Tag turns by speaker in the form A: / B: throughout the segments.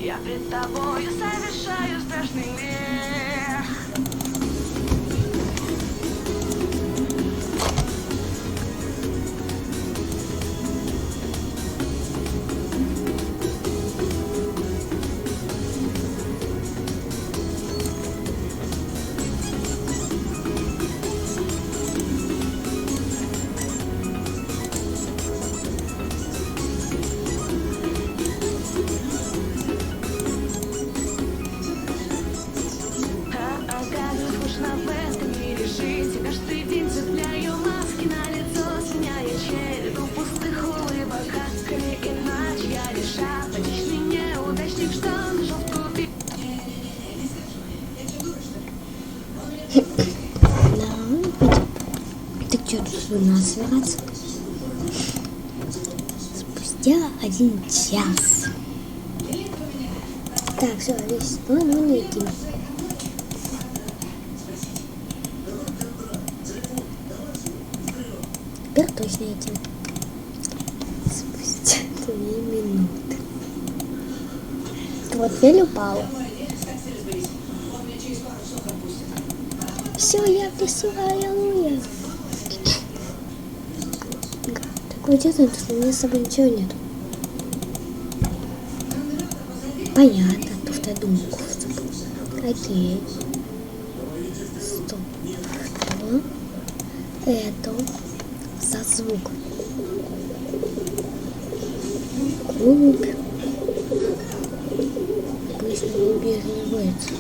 A: Я пред тобою совершаю страшный грех. В этом мире жить, каждый день цепляю маски на лицо, сменяя череду пустых улыбок, как или иначе я лишь апатичный неудачник, что нашел в тупик.
B: Ты что, тут у нас собираться? Спустя 1 час. Так, все, Алис, ну мы не идем. Теперь точно идем. Спустя 2 минуты. Вот еле упала. Все, я в лесу, аллилуйя. Такое чувство, что у меня с собой ничего нет. Понятно, то, что я думаю, окей. Стоп. Что? Это за звук. Голубь. Пусть не убегивается.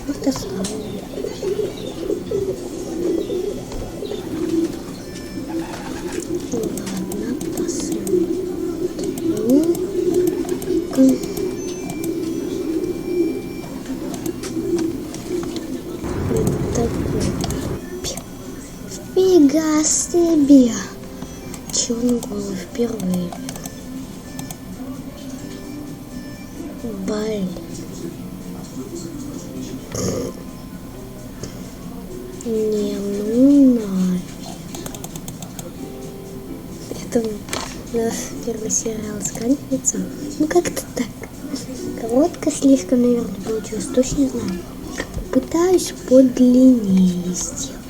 B: Это самое. Ладно, посмотрим. Фига себе! Черную голову впервые. Блин. Не, ну нафиг. Это у нас первый сериал заканчивается. Ну как-то так. Коротко слишком, наверное, получилось. Точно не знаю. Попытаюсь подлиннее сделать.